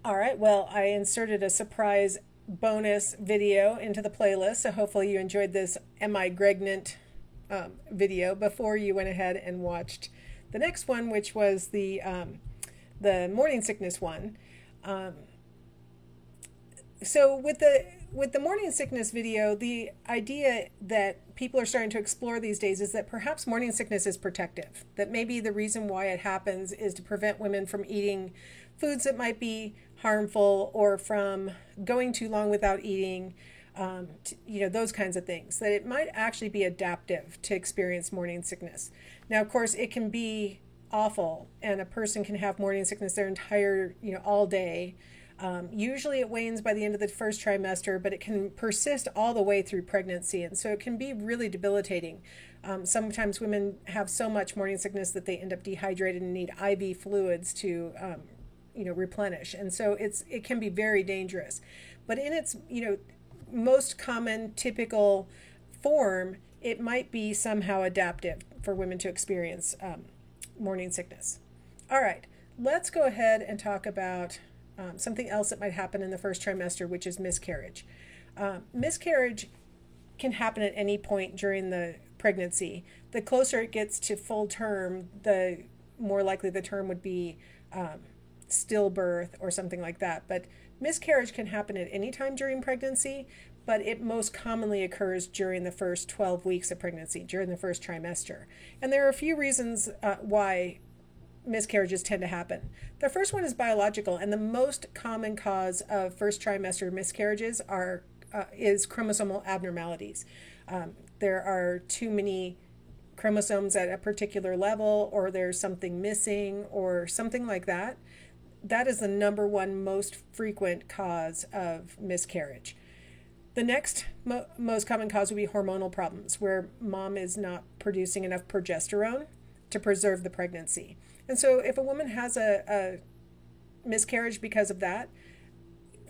All right, well, I inserted a surprise bonus video into the playlist, so hopefully you enjoyed this Am I Pregnant video before you went ahead and watched the next one, which was the morning sickness one. Um, so with the morning sickness video, the idea that people are starting to explore these days is that perhaps morning sickness is protective. That maybe the reason why it happens is to prevent women from eating foods that might be harmful or from going too long without eating, those kinds of things. That it might actually be adaptive to experience morning sickness. Now, of course, it can be awful, and a person can have morning sickness their entire, all day. Usually it wanes by the end of the first trimester, but it can persist all the way through pregnancy. And so it can be really debilitating. Sometimes women have so much morning sickness that they end up dehydrated and need IV fluids to, replenish. And so it can be very dangerous. But in its, most common typical form, it might be somehow adaptive for women to experience morning sickness. All right, let's go ahead and talk about something else that might happen in the first trimester, which is miscarriage. Miscarriage can happen at any point during the pregnancy. The closer it gets to full term, the more likely the term would be stillbirth or something like that. But miscarriage can happen at any time during pregnancy, but it most commonly occurs during the first 12 weeks of pregnancy, during the first trimester. And there are a few reasons why miscarriages tend to happen. The first one is biological, and the most common cause of first trimester miscarriages is chromosomal abnormalities. There are too many chromosomes at a particular level, or there's something missing, or something like that. That is the number one most frequent cause of miscarriage. The next most common cause would be hormonal problems, where mom is not producing enough progesterone to preserve the pregnancy. And so if a woman has a miscarriage because of that,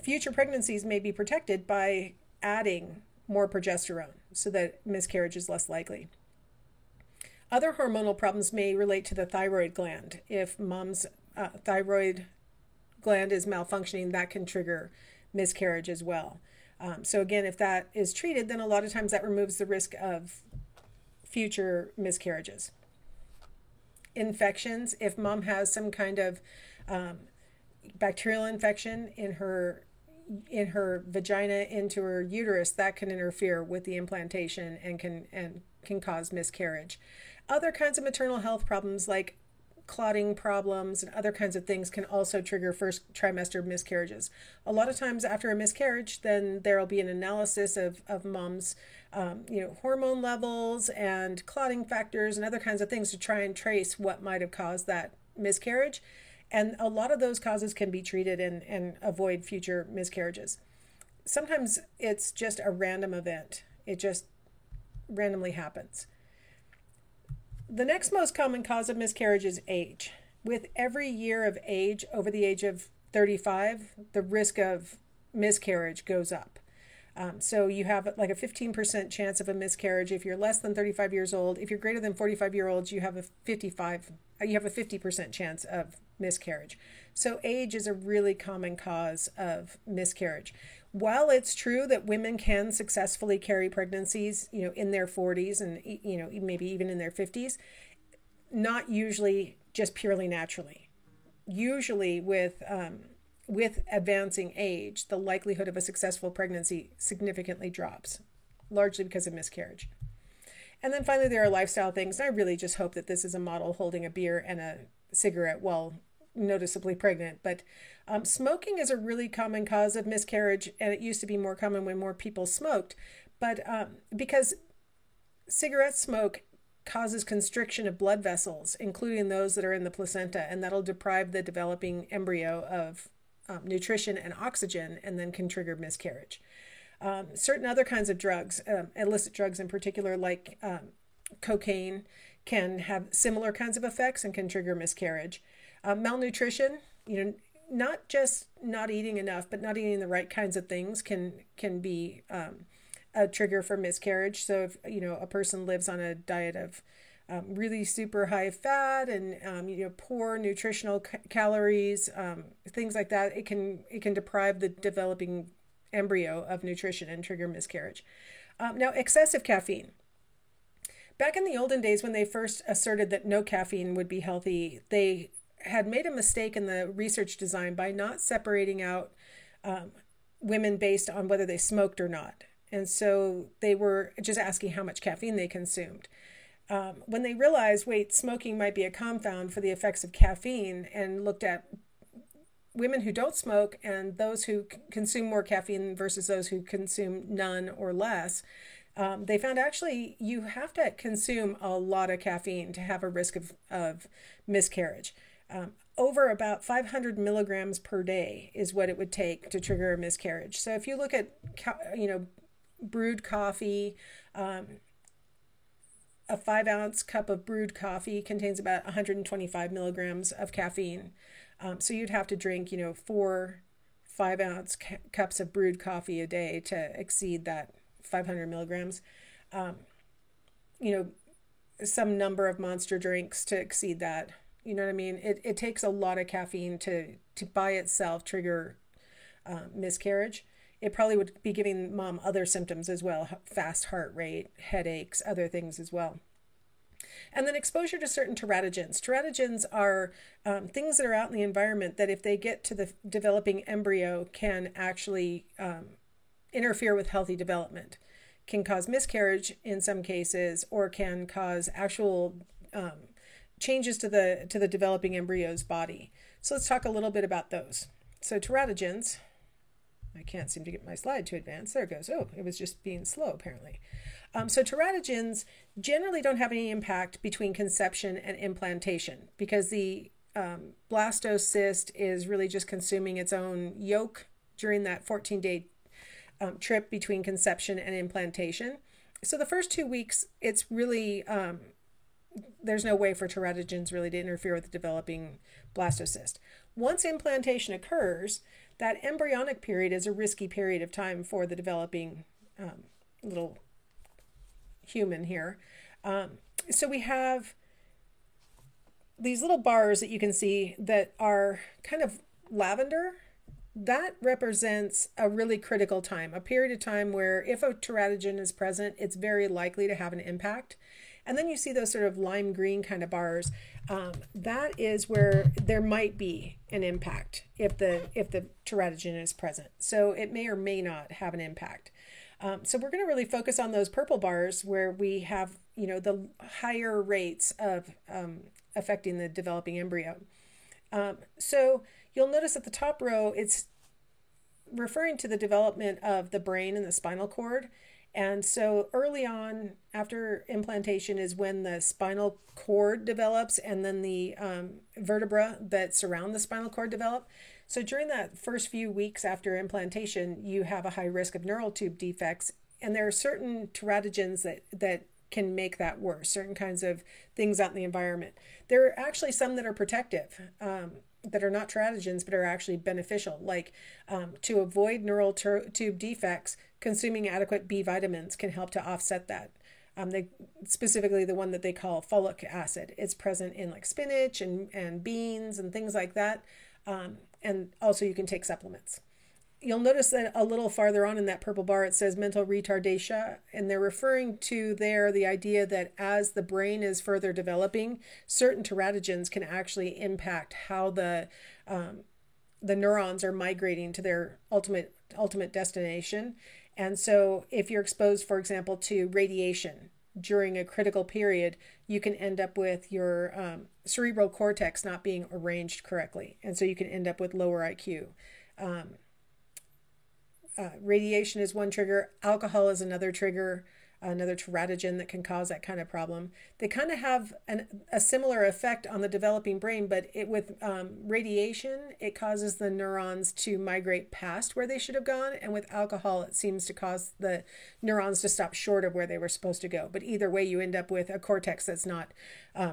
future pregnancies may be protected by adding more progesterone so that miscarriage is less likely. Other hormonal problems may relate to the thyroid gland. If mom's thyroid gland is malfunctioning, that can trigger miscarriage as well. So again, if that is treated, then a lot of times that removes the risk of future miscarriages. Infections, if mom has some kind of bacterial infection in her vagina into her uterus, that can interfere with the implantation and can cause miscarriage. Other kinds of maternal health problems like clotting problems and other kinds of things can also trigger first trimester miscarriages. A lot of times after a miscarriage, then there will be an analysis of mom's hormone levels and clotting factors and other kinds of things to try and trace what might have caused that miscarriage. And a lot of those causes can be treated and avoid future miscarriages. Sometimes it's just a random event. It just randomly happens. The next most common cause of miscarriage is age. With every year of age over the age of 35, the risk of miscarriage goes up. So you have like a 15% chance of a miscarriage if you're less than 35 years old. If you're greater than 45 years old, you have a 50% chance of miscarriage. So age is a really common cause of miscarriage. While it's true that women can successfully carry pregnancies, in their 40s and maybe even in their 50s, not usually just purely naturally. Usually with advancing age, the likelihood of a successful pregnancy significantly drops, largely because of miscarriage. And then finally, there are lifestyle things. And I really just hope that this is a model holding a beer and a cigarette while noticeably pregnant. But smoking is a really common cause of miscarriage, and it used to be more common when more people smoked. But because cigarette smoke causes constriction of blood vessels, including those that are in the placenta, and that'll deprive the developing embryo of nutrition and oxygen, and then can trigger miscarriage. Certain other kinds of drugs, illicit drugs in particular, like cocaine, can have similar kinds of effects and can trigger miscarriage. Malnutrition, not just not eating enough, but not eating the right kinds of things can be a trigger for miscarriage. So if a person lives on a diet of really super high fat and poor nutritional calories, things like that. It can deprive the developing embryo of nutrition and trigger miscarriage. Now, excessive caffeine. Back in the olden days, when they first asserted that no caffeine would be healthy, they had made a mistake in the research design by not separating out women based on whether they smoked or not. And so they were just asking how much caffeine they consumed. When they realized, wait, smoking might be a confound for the effects of caffeine, and looked at women who don't smoke and those who consume more caffeine versus those who consume none or less, they found actually you have to consume a lot of caffeine to have a risk of miscarriage. Over about 500 milligrams per day is what it would take to trigger a miscarriage. So if you look at, brewed coffee, a 5-ounce cup of brewed coffee contains about 125 milligrams of caffeine. So you'd have to drink, 4 5-ounce cups of brewed coffee a day to exceed that 500 milligrams. Some number of monster drinks to exceed that. You know what I mean? It takes a lot of caffeine to by itself trigger miscarriage. It probably would be giving mom other symptoms as well, fast heart rate, headaches, other things as well. And then exposure to certain teratogens. Teratogens are things that are out in the environment that if they get to the developing embryo can actually interfere with healthy development, can cause miscarriage in some cases, or can cause actual changes to the developing embryo's body. So let's talk a little bit about those. So teratogens, I can't seem to get my slide to advance. There it goes. Oh, it was just being slow apparently. So teratogens generally don't have any impact between conception and implantation because the blastocyst is really just consuming its own yolk during that 14-day trip between conception and implantation. So the first 2 weeks, it's really, there's no way for teratogens really to interfere with the developing blastocyst. Once implantation occurs, that embryonic period is a risky period of time for the developing little human here. So we have these little bars that you can see that are kind of lavender. That represents a really critical time, a period of time where if a teratogen is present, it's very likely to have an impact. And then you see those sort of lime green kind of bars. That is where there might be an impact if the teratogen is present. So it may or may not have an impact. So we're going to really focus on those purple bars where we have, the higher rates of affecting the developing embryo. So you'll notice at the top row, it's referring to the development of the brain and the spinal cord. And so early on after implantation is when the spinal cord develops and then the vertebra that surround the spinal cord develop. So during that first few weeks after implantation, you have a high risk of neural tube defects. And there are certain teratogens that can make that worse, certain kinds of things out in the environment. There are actually some that are protective, that are not teratogens, but are actually beneficial, like to avoid neural tube defects, consuming adequate B vitamins can help to offset that. Specifically the one that they call folic acid. It's present in like spinach and beans and things like that. And also you can take supplements. You'll notice that a little farther on in that purple bar, it says mental retardation, and they're referring to there the idea that as the brain is further developing, certain teratogens can actually impact how the neurons are migrating to their ultimate destination. And so if you're exposed, for example, to radiation during a critical period, you can end up with your cerebral cortex not being arranged correctly. And so you can end up with lower IQ. Radiation is one trigger. Alcohol is another trigger, another teratogen that can cause that kind of problem. They kind of have a similar effect on the developing brain, but with radiation, it causes the neurons to migrate past where they should have gone. And with alcohol, it seems to cause the neurons to stop short of where they were supposed to go. But either way, you end up with a cortex that's not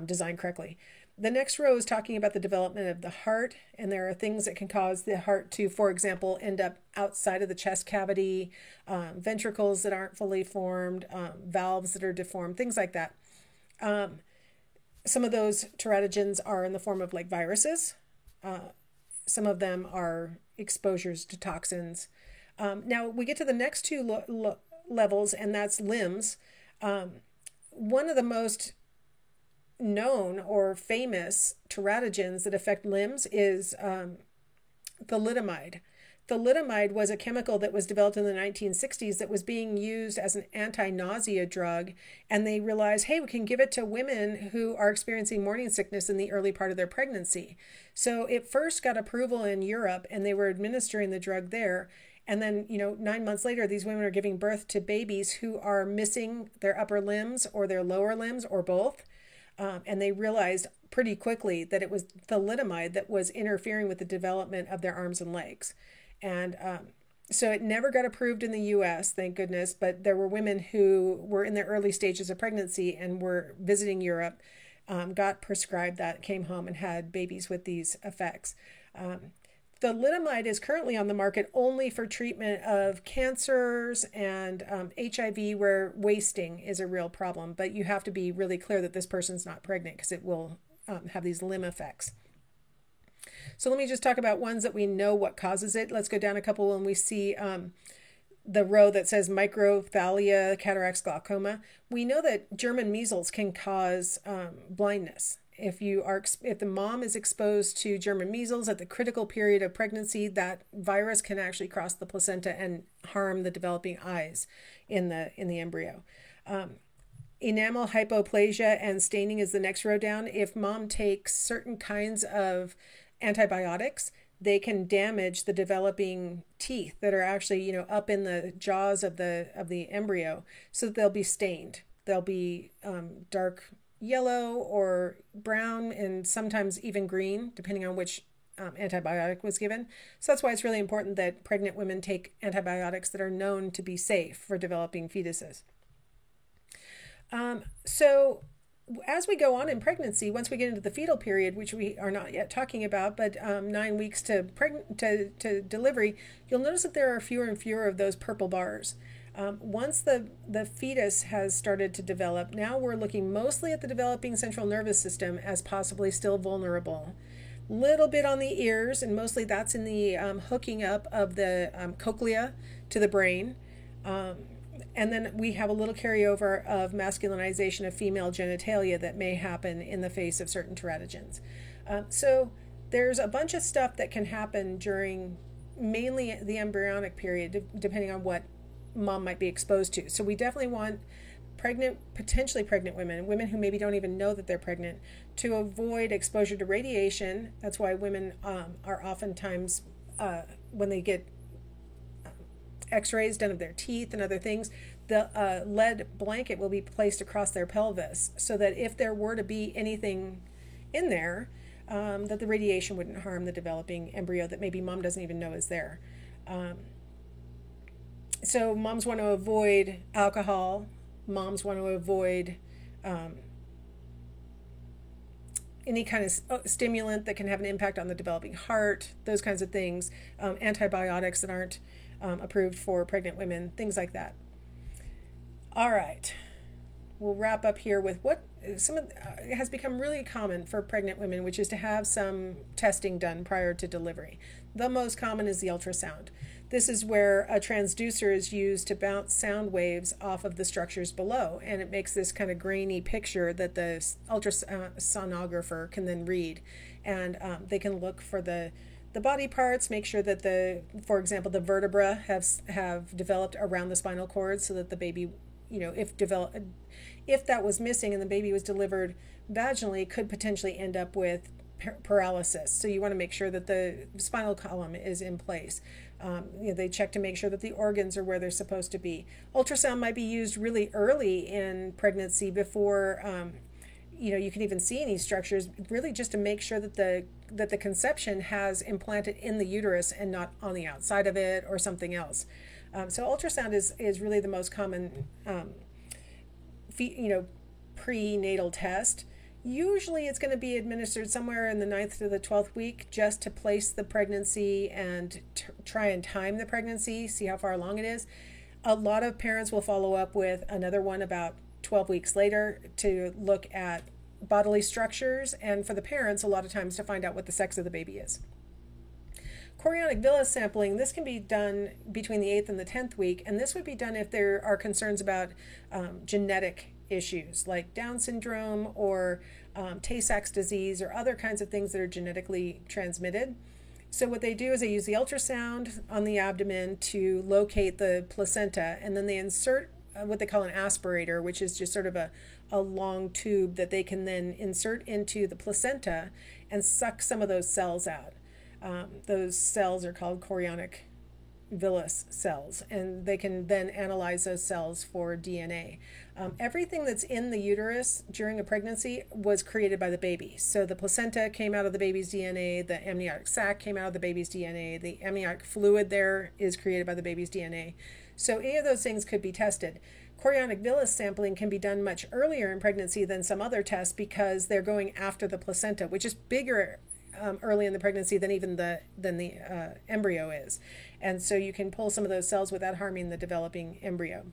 designed correctly. The next row is talking about the development of the heart, and there are things that can cause the heart to, for example, end up outside of the chest cavity, ventricles that aren't fully formed, valves that are deformed, things like that. Some of those teratogens are in the form of like viruses. Some of them are exposures to toxins. Now we get to the next two levels, and that's limbs. One of the most known or famous teratogens that affect limbs is thalidomide. Thalidomide was a chemical that was developed in the 1960s that was being used as an anti-nausea drug, and they realized, hey, we can give it to women who are experiencing morning sickness in the early part of their pregnancy. So it first got approval in Europe, and they were administering the drug there. And then, 9 months later, these women are giving birth to babies who are missing their upper limbs or their lower limbs or both. And they realized pretty quickly that it was thalidomide that was interfering with the development of their arms and legs. And so it never got approved in the US, thank goodness, but there were women who were in their early stages of pregnancy and were visiting Europe, got prescribed that, came home and had babies with these effects. Thalidomide is currently on the market only for treatment of cancers and HIV, where wasting is a real problem, but you have to be really clear that this person's not pregnant because it will have these limb effects. So let me just talk about ones that we know what causes it. Let's go down a couple when we see the row that says microphthalia, cataracts, glaucoma. We know that German measles can cause blindness. If the mom is exposed to German measles at the critical period of pregnancy, that virus can actually cross the placenta and harm the developing eyes in the embryo. Enamel hypoplasia and staining is the next row down. If mom takes certain kinds of antibiotics, they can damage the developing teeth that are actually, up in the jaws of the embryo, so that they'll be stained. They'll be dark yellow or brown, and sometimes even green, depending on which antibiotic was given. So that's why it's really important that pregnant women take antibiotics that are known to be safe for developing fetuses. So as we go on in pregnancy, once we get into the fetal period, which we are not yet talking about, but 9 weeks to delivery, you'll notice that there are fewer and fewer of those purple bars. Once the fetus has started to develop, now we're looking mostly at the developing central nervous system as possibly still vulnerable. Little bit on the ears, and mostly that's in the hooking up of the cochlea to the brain. And then we have a little carryover of masculinization of female genitalia that may happen in the face of certain teratogens. So there's a bunch of stuff that can happen during mainly the embryonic period, depending on what mom might be exposed to. So we definitely want potentially pregnant women who maybe don't even know that they're pregnant, to avoid exposure to radiation. That's why women are oftentimes, when they get x-rays done of their teeth and other things, the lead blanket will be placed across their pelvis, so that if there were to be anything in there, that the radiation wouldn't harm the developing embryo that maybe mom doesn't even know is there. So moms want to avoid alcohol. Moms want to avoid any kind of stimulant that can have an impact on the developing heart, those kinds of things, antibiotics that aren't approved for pregnant women, things like that. All right, we'll wrap up here with what it has become really common for pregnant women, which is to have some testing done prior to delivery. The most common is the ultrasound. This is where a transducer is used to bounce sound waves off of the structures below, and it makes this kind of grainy picture that the ultrasonographer can then read, and they can look for the body parts, make sure that for example, the vertebra have developed around the spinal cord, so that the baby, if that was missing and the baby was delivered vaginally, could potentially end up with paralysis. So you want to make sure that the spinal column is in place. They check to make sure that the organs are where they're supposed to be. Ultrasound might be used really early in pregnancy before you can even see any structures, really just to make sure that the conception has implanted in the uterus and not on the outside of it or something else. So ultrasound is really the most common prenatal test. Usually it's going to be administered somewhere in the 9th to the 12th week, just to place the pregnancy and try and time the pregnancy, see how far along it is. A lot of parents will follow up with another one about 12 weeks later to look at bodily structures, and for the parents, a lot of times to find out what the sex of the baby is. Chorionic villus sampling, this can be done between the 8th and the 10th week, and this would be done if there are concerns about genetic issues like Down syndrome or Tay-Sachs disease or other kinds of things that are genetically transmitted. So what they do is they use the ultrasound on the abdomen to locate the placenta, and then they insert what they call an aspirator, which is just sort of a long tube that they can then insert into the placenta and suck some of those cells out. Those cells are called chorionic villus cells, and they can then analyze those cells for DNA. Everything that's in the uterus during a pregnancy was created by the baby. So the placenta came out of the baby's DNA, the amniotic sac came out of the baby's DNA, the amniotic fluid there is created by the baby's DNA. So any of those things could be tested. Chorionic villus sampling can be done much earlier in pregnancy than some other tests because they're going after the placenta, which is bigger early in the pregnancy than even the embryo is. And so you can pull some of those cells without harming the developing embryo.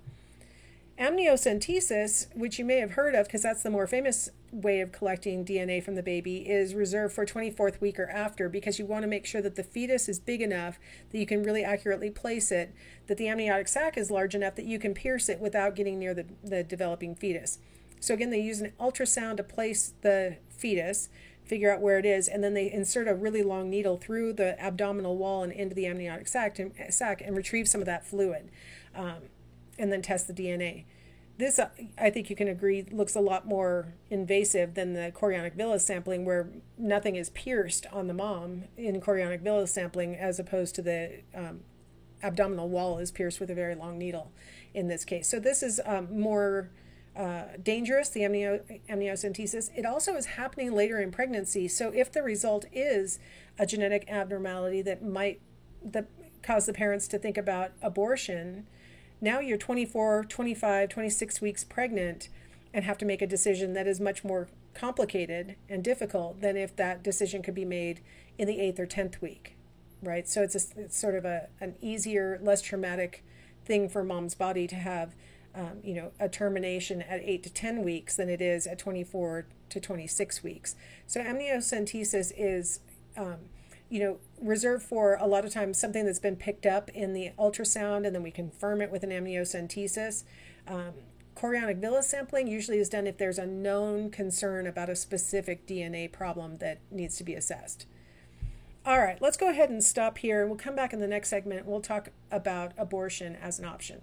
Amniocentesis, which you may have heard of because that's the more famous way of collecting DNA from the baby, is reserved for 24th week or after because you want to make sure that the fetus is big enough that you can really accurately place it, that the amniotic sac is large enough that you can pierce it without getting near the developing fetus. So again, they use an ultrasound to place the fetus, figure out where it is, and then they insert a really long needle through the abdominal wall and into the amniotic sac and retrieve some of that fluid, and then test the DNA. This, I think you can agree, looks a lot more invasive than the chorionic villus sampling, where nothing is pierced on the mom in chorionic villus sampling, as opposed to the abdominal wall is pierced with a very long needle in this case. So this is more dangerous, the amniocentesis. It also is happening later in pregnancy. So if the result is a genetic abnormality that cause the parents to think about abortion, now you're 24, 25, 26 weeks pregnant and have to make a decision that is much more complicated and difficult than if that decision could be made in the 8th or 10th week, right? So it's sort of an easier, less traumatic thing for mom's body to have a termination at 8 to 10 weeks than it is at 24 to 26 weeks. So amniocentesis is, reserved for a lot of times something that's been picked up in the ultrasound, and then we confirm it with an amniocentesis. Chorionic villus sampling usually is done if there's a known concern about a specific DNA problem that needs to be assessed. All right, let's go ahead and stop here. We'll come back in the next segment. We'll talk about abortion as an option.